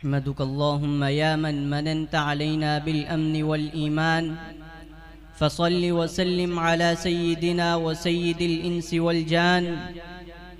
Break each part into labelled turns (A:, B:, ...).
A: نحمدك اللهم يا من مننت علينا بالأمن والإيمان فصل وسلم على سيدنا وسيد الإنس والجان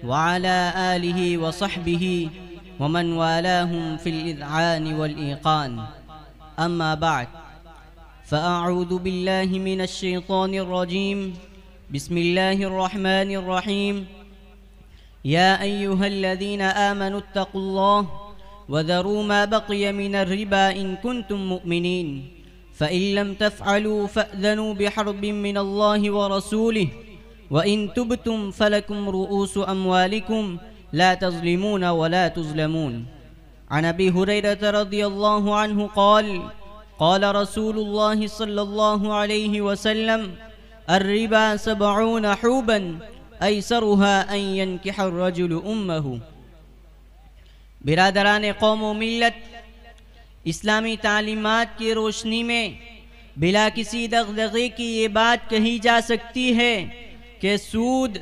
A: وعلى آله وصحبه ومن والاهم في الإذعان والإيقان أما بعد فأعوذ بالله من الشيطان الرجيم بسم الله الرحمن الرحيم يا أيها الذين آمنوا اتقوا الله وذروا ما بقي من الربا إن كنتم مؤمنين فإن لم تفعلوا فأذنوا بحرب من الله ورسوله وإن تبتم فلكم رؤوس أموالكم لا تظلمون ولا تظلمون. عن أبي هريرة رضي الله عنه قال قال رسول الله صلى الله عليه وسلم الربا 70 حوبا أيسرها أن ينكح الرجل أمه. برادران قوم و ملت، اسلامی تعلیمات کی روشنی میں بلا کسی دغدغے کی یہ بات کہی جا سکتی ہے کہ سود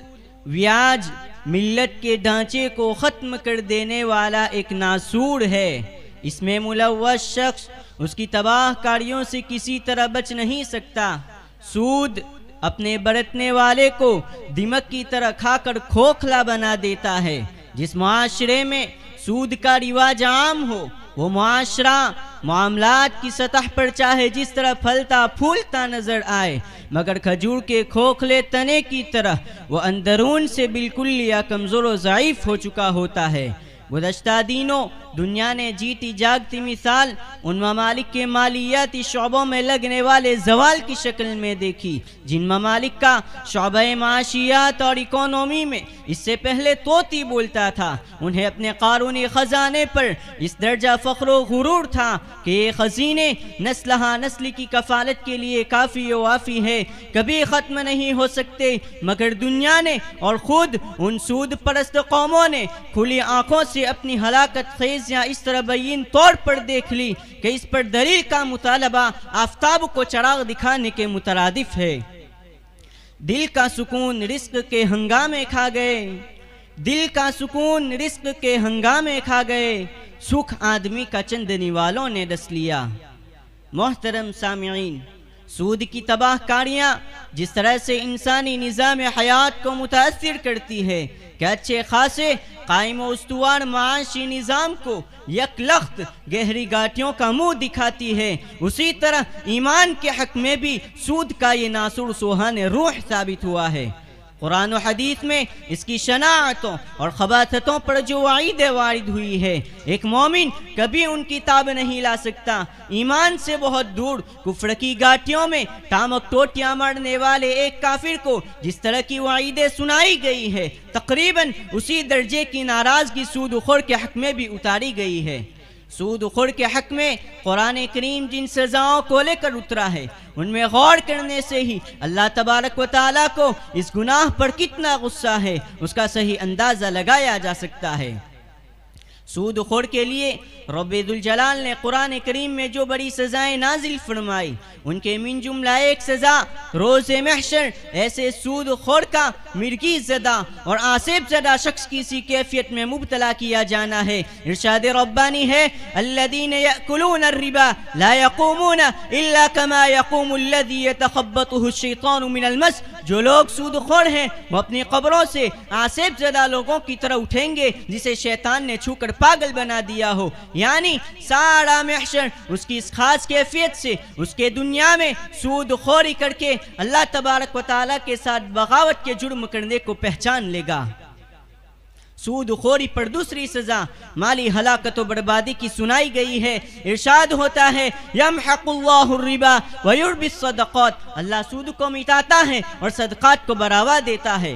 A: بیاج ملت کے ڈھانچے کو ختم کر دینے والا ایک ناسور ہے. اس میں ملوث شخص اس کی تباہ کاریوں سے کسی طرح بچ نہیں سکتا. سود اپنے برتنے والے کو دمک کی طرح کھا کر کھوکھلا بنا دیتا ہے. جس معاشرے میں سود کا رواج عام ہو وہ معاشرہ معاملات کی سطح پر چاہے جس طرح پھلتا پھولتا نظر آئے، مگر کھجور کے کھوکھلے تنے کی طرح وہ اندرون سے بالکل یا کمزور و ضعیف ہو چکا ہوتا ہے. گزشتہ دنوں دنیا نے جیتی جاگتی مثال ان ممالک کے مالیاتی شعبوں میں لگنے والے زوال کی شکل میں دیکھی جن ممالک کا شعبہ معاشیات اور اکانومی میں اس سے پہلے طوطی بولتا تھا. انہیں اپنے قارونی خزانے پر اس درجہ فخر و غرور تھا کہ یہ خزینے نسل ہاں نسل کی کفالت کے لیے کافی و وافی ہے، کبھی ختم نہیں ہو سکتے. مگر دنیا نے اور خود ان سود پرست قوموں نے کھلی آنکھوں سے اپنی ہلاکت خیز یا اس طرح بین طور پر دیکھ لی کہ اس پر دلیل کا مطالبہ آفتاب کو چراغ دکھانے کے مترادف ہے. دل کا سکون رزق کے ہنگامے کھا گئے، دل کا سکون رزق کے ہنگامے کھا گئے، سکھ آدمی کا چند نوالوں نے ڈس لیا. محترم سامعین، سود کی تباہ کاریاں جس طرح سے انسانی نظام حیات کو متاثر کرتی ہے کہ اچھے خاصے قائم و استوار معاشی نظام کو یک لخت گہری گاٹیوں کا منہ دکھاتی ہے، اسی طرح ایمان کے حق میں بھی سود کا یہ ناسور سوہان روح ثابت ہوا ہے. قرآن و حدیث میں اس کی شناعتوں اور خباثتوں پر جو وعید وارد ہوئی ہے ایک مومن کبھی ان کی تاب نہیں لا سکتا. ایمان سے بہت دور کفر کی گاٹیوں میں ٹامک ٹوٹیاں مارنے والے ایک کافر کو جس طرح کی وعیدیں سنائی گئی ہے تقریباً اسی درجے کی ناراضگی سود خور کے حق میں بھی اتاری گئی ہے. سود خور کے حق میں قرآن کریم جن سزاؤں کو لے کر اترا ہے ان میں غور کرنے سے ہی اللہ تبارک و تعالیٰ کو اس گناہ پر کتنا غصہ ہے اس کا صحیح اندازہ لگایا جا سکتا ہے. سود خور کے لیے رب ذوالجلال نے قرآن کریم میں جو بڑی سزائیں نازل فرمائی ان کے من جملہ ایک سزا روز محشر ایسے سود خور کا مرگی زدہ اور آصف زدہ شخص کی سی کیفیت میں مبتلا کیا جانا ہے. ارشاد ربانی ہے الذین یأکلون الربا لا یقومون الا کما یقوم الذی یتخبطه الشیطان من المس. جو لوگ سود خور ہیں وہ اپنی قبروں سے آصف زدہ لوگوں کی طرح اٹھیں گے جسے شیطان نے چھو کر پاگل بنا دیا ہو. یعنی سارا محشر اس کی اس خاص کیفیت سے اس کے دنیا میں سود خوری کر کے اللہ تبارک و تعالیٰ کے ساتھ بغاوت کے جرم کرنے کو پہچان لے گا. سود خوری پر دوسری سزا مالی ہلاکت و بربادی کی سنائی گئی ہے. ارشاد ہوتا ہے یمحق اللہ الربا ویربی الصدقات. اللہ سود کو مٹاتا ہے اور صدقات کو بڑھاوا دیتا ہے.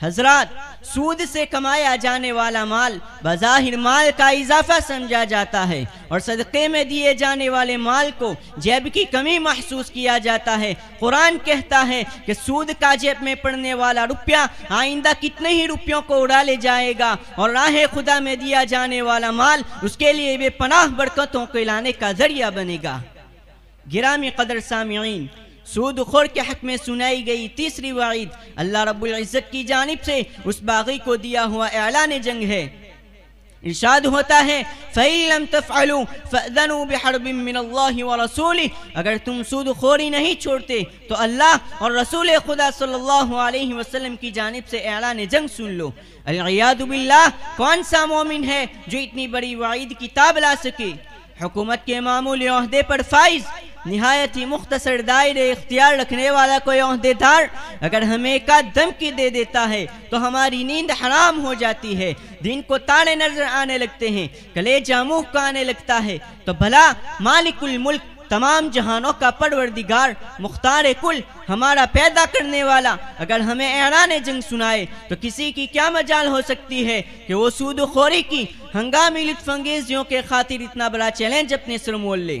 A: حضرات، سود سے کمایا جانے والا مال بظاہر مال کا اضافہ سمجھا جاتا ہے اور صدقے میں دیے جانے والے مال کو جیب کی کمی محسوس کیا جاتا ہے. قرآن کہتا ہے کہ سود کا جیب میں پڑنے والا روپیہ آئندہ کتنے ہی روپیوں کو اڑا لے جائے گا اور راہ خدا میں دیا جانے والا مال اس کے لیے بے پناہ برکتوں کو لانے کا ذریعہ بنے گا. گرامی قدر سامعین، سود خور کے حق میں سنائی گئی تیسری وعید اللہ رب العزت کی جانب سے اس باغی کو دیا ہوا اعلان جنگ ہے ارشاد ہوتا ہے فَإِن لَمْ تَفْعَلُوا فَأْذَنُوا بِحَرْبٍ مِّنَ اللَّهِ وَرَسُولِهِ، اگر تم سود خوری نہیں چھوڑتے تو اللہ اور رسول خدا صلی اللہ علیہ وسلم کی جانب سے اعلان جنگ سن لو۔ العیاذ باللہ، کون سا مومن ہے جو اتنی بڑی وعید کی تاب لا سکے؟ حکومت کے معمولی عہدے پر فائز، نہایت ہی مختصر دائرے اختیار رکھنے والا کوئی عہدے دار اگر ہمیں ایک دھمکی دے دیتا ہے تو ہماری نیند حرام ہو جاتی ہے، دن کو تارے نظر آنے لگتے ہیں، کلیجہ منہ کو آنے لگتا ہے، تو بھلا مالک الملک، تمام جہانوں کا پروردگار، مختار کل، ہمارا پیدا کرنے والا اگر ہمیں اعلان جنگ سنائے تو کسی کی کیا مجال ہو سکتی ہے کہ وہ سود خوری کی ہنگامی لطف انگیزیوں کے خاطر اتنا بڑا چیلنج اپنے سر مول لے۔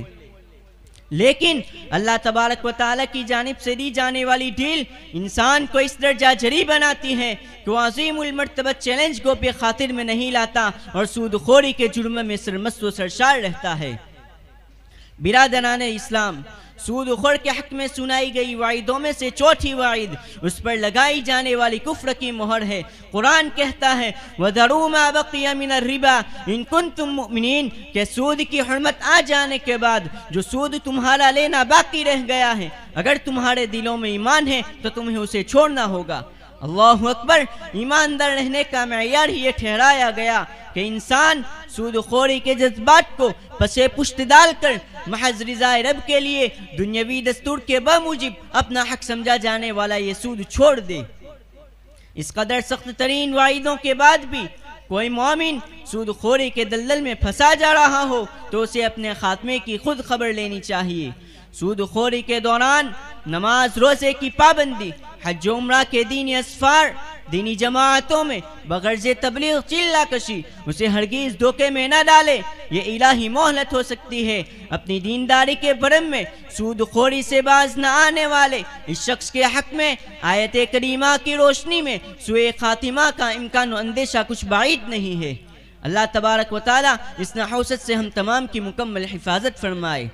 A: لیکن اللہ تبارک و تعالیٰ کی جانب سے دی جانے والی ڈھیل انسان کو اس درجہ جری بناتی ہے کہ وہ عظیم المرتبہ چیلنج کو بے خاطر میں نہیں لاتا اور سود خوری کے جرم میں سرمست و سرشار رہتا ہے۔ برادران اسلام، سود خور کے حق میں سنائی گئی وعیدوں میں سے چوتھی وعید اس پر لگائی جانے والی کفر کی مہر ہے۔ قرآن کہتا ہے وَذَرُوا مَا بَقِيَ مِنَ الرِّبَا إِن كُنتُم مُؤْمِنِينَ، کہ سود کی حرمت آ جانے کے بعد جو سود تمہارا لینا باقی رہ گیا ہے، اگر تمہارے دلوں میں ایمان ہے تو تمہیں اسے چھوڑنا ہوگا۔ اللہ اکبر! ایماندار رہنے کا معیار ہی یہ ٹھہرایا گیا کہ انسان سود خوری کے جذبات کو پسے پشت ڈال کر محض رضا رب کے لیے دنیاوی دستور کے بموجب اپنا حق سمجھا جانے والا یہ سود چھوڑ دے۔ اس قدر سخت ترین وعیدوں کے بعد بھی کوئی مومن سود خوری کے دلدل میں پھنسا جا رہا ہو تو اسے اپنے خاتمے کی خود خبر لینی چاہیے۔ سود خوری کے دوران نماز روزے کی پابندی، حج و عمرہ کے دینی اسفار، دینی جماعتوں میں بغرض تبلیغ چلہ کشی، اسے ہرگز دھوکے میں نہ ڈالے، یہ الہی مہلت ہو سکتی ہے۔ اپنی دینداری کے بھرم میں سود خوری سے باز نہ آنے والے اس شخص کے حق میں آیت کریمہ کی روشنی میں سوء خاتمہ کا امکان و اندیشہ کچھ بعید نہیں ہے۔ اللہ تبارک و تعالیٰ اس نحوست سے ہم تمام کی مکمل حفاظت فرمائے۔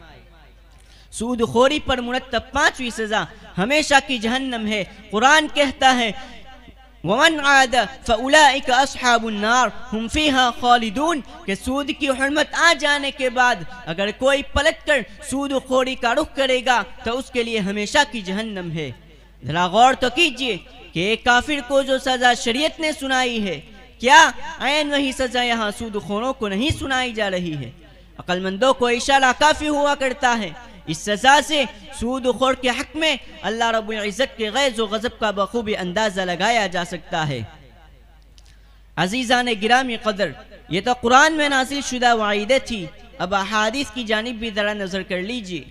A: سود خوری پر مرتب 5ویں سزا ہمیشہ کی جہنم ہے۔ قرآن کہتا ہے وَمَنْ عَادَ فَأُولَئِكَ أَصْحَابُ النَّارِ هُمْ فِيهَا خَالِدُونَ، کہ سود کی حرمت آ جانے کے بعد اگر کوئی پلٹ کر سود خوری کا رخ کرے گا تو اس کے لیے ہمیشہ کی جہنم ہے۔ ذرا غور تو کیجئے کہ ایک کافر کو جو سزا شریعت نے سنائی ہے، کیا عین وہی سزا یہاں سود خوروں کو نہیں سنائی جا رہی ہے؟ عقل مندوں کو اشارہ کافی ہوا کرتا ہے۔ اس سزا سے سود خور کے حق میں اللہ رب العزت کے غیظ و غضب کا بخوبی اندازہ لگایا جا سکتا ہے۔ عزیزان گرامی قدر، یہ تو قرآن میں نازل شدہ وعیدیں تھی، اب احادیث کی جانب بھی ذرا نظر کر لیجئے۔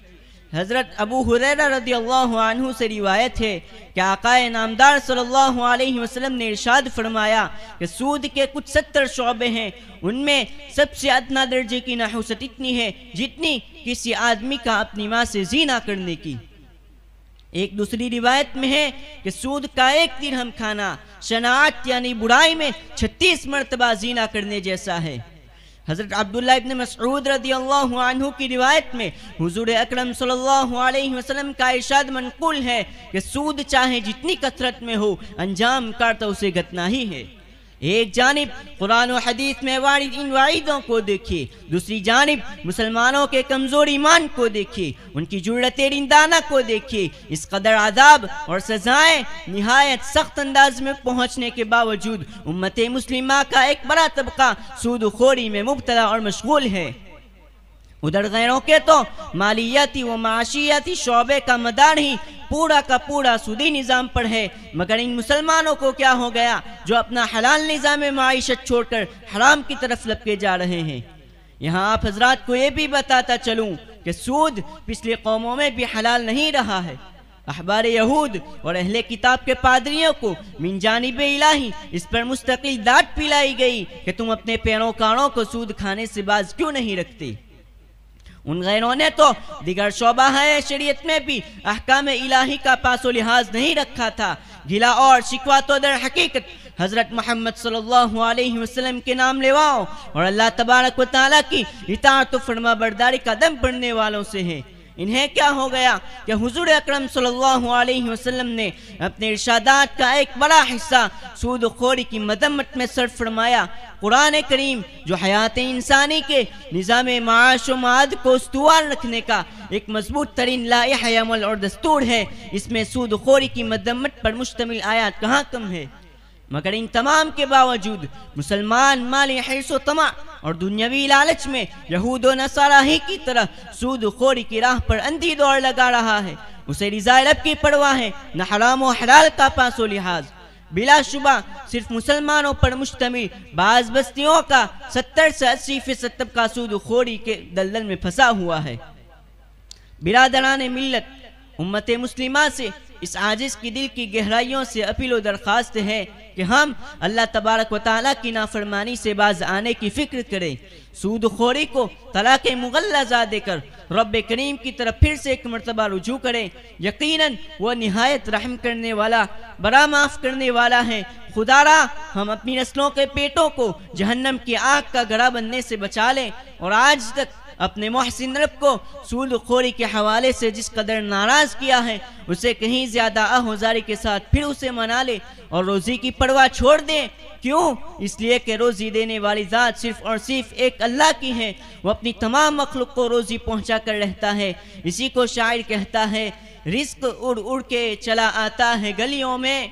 A: حضرت ابو ہریرہ رضی اللہ عنہ سے روایت ہے کہ آقا نامدار صلی اللہ علیہ وسلم نے ارشاد فرمایا کہ سود کے کچھ 70 شعبے ہیں، ان میں سب سے ادنا درجے کی نحوست اتنی ہے جتنی کسی آدمی کا اپنی ماں سے زنا کرنے کی۔ ایک دوسری روایت میں ہے کہ سود کا 1 درہم کھانا شناعت یعنی برائی میں 36 مرتبہ زنا کرنے جیسا ہے۔ حضرت عبداللہ ابن مسعود رضی اللہ عنہ کی روایت میں حضور اکرم صلی اللہ علیہ وسلم کا ارشاد منقول ہے کہ سود چاہے جتنی کثرت میں ہو، انجام کار تو اسے گھٹنا ہی ہے۔ ایک جانب قرآن و حدیث میں وارد ان وعیدوں کو دیکھیے، دوسری جانب مسلمانوں کے کمزور ایمان کو دیکھیے، ان کی جرأت رندانہ کو دیکھیے۔ اس قدر عذاب اور سزائیں نہایت سخت انداز میں پہنچنے کے باوجود امت مسلمہ کا ایک بڑا طبقہ سود خوری میں مبتلا اور مشغول ہے۔ ادھر غیروں کے تو مالیاتی و معاشیاتی شعبے کا مدار ہی پورا کا پورا سودی نظام پر ہے، مگر ان مسلمانوں کو کیا ہو گیا جو اپنا حلال نظام معیشت چھوڑ کر حرام کی طرف لپکے جا رہے ہیں۔ یہاں آپ حضرات کو یہ بھی بتاتا چلوں کہ سود پچھلی قوموں میں بھی حلال نہیں رہا ہے۔ احبار یہود اور اہل کتاب کے پادریوں کو من جانب الہی اس پر مستقل داد پلائی گئی کہ تم اپنے پیروکاروں کو سود کھانے سے باز کیوں نہیں رکھتے۔ ان غیروں نے تو دیگر شعبہ ہے شریعت میں بھی احکام الہی کا پاس و لحاظ نہیں رکھا تھا۔ گلا اور شکوہ تو در حقیقت حضرت محمد صلی اللہ علیہ وسلم کے نام لیواؤں اور اللہ تبارک و تعالیٰ کی اطاعت و فرما برداری کا دم پڑنے والوں سے ہے۔ انہیں کیا ہو گیا کہ حضور اکرم صلی اللہ علیہ وسلم نے اپنے ارشادات کا ایک بڑا حصہ سود خوری کی مذمت میں صرف فرمایا۔ قرآن کریم جو حیات انسانی کے نظام معاش و معاد کو استوار رکھنے کا ایک مضبوط ترین لائحہ عمل اور دستور ہے، اس میں سود خوری کی مذمت پر مشتمل آیات کہاں کم ہے؟ مگر ان تمام کے باوجود مسلمان مالی حرص و طمع اور دنیاوی لالچ میں یہود و نصارہ ہی کی طرح سود خوری کی راہ پر اندھی دوڑ لگا رہا ہے۔ اسے رضا رب کی پرواہ ہے، نہ حرام و حلال کا پاس و لحاظ۔ بلا شبہ صرف مسلمانوں پر مشتمل بعض بستیوں کا 70 سے 80% طبقہ سود خوری کے دلدل میں پھنسا ہوا ہے۔ برادران ملت، امت مسلمہ سے اس عاجز کی دل کی گہرائیوں سے اپیل و درخواست ہے کہ ہم اللہ تبارک و تعالیٰ کی نافرمانی سے باز آنے کی فکر کریں، سود خوری کو طلاق مغلظہ دے کر رب کریم کی طرف پھر سے ایک مرتبہ رجوع کریں۔ یقیناً وہ نہایت رحم کرنے والا، بڑا معاف کرنے والا ہے۔ خدا را ہم اپنی نسلوں کے پیٹوں کو جہنم کی آگ کا گڑھا بننے سے بچا لیں، اور آج تک اپنے محسن رب کو سود خوری کے حوالے سے جس قدر ناراض کیا ہے، اسے کہیں زیادہ آہوزاری کے ساتھ پھر اسے منا لے اور روزی کی پرواہ چھوڑ دیں۔ کیوں؟ اس لیے کہ روزی دینے والی ذات صرف اور صرف ایک اللہ کی ہے۔ وہ اپنی تمام مخلوق کو روزی پہنچا کر رہتا ہے۔ اسی کو شاعر کہتا ہے، رزق اڑ اڑ کے چلا آتا ہے گلیوں میں،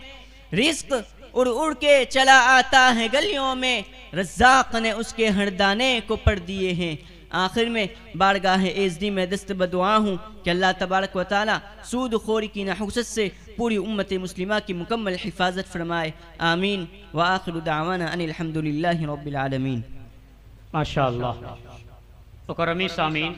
A: رزق اڑ اڑ کے چلا آتا ہے گلیوں میں، رزاق نے اس کے ہر دانے کو پڑھ دیے ہیں۔ آخر میں بارگاہ ایزدی میں دست بدعا ہوں کہ اللہ تبارک و تعالی سود خوری کی نحوست سے پوری امت مسلمہ کی مکمل حفاظت فرمائے، آمین۔ وآخر دعوانا ان الحمدللہ رب العالمین۔
B: ماشاءاللہ۔ مکرمی سامعین،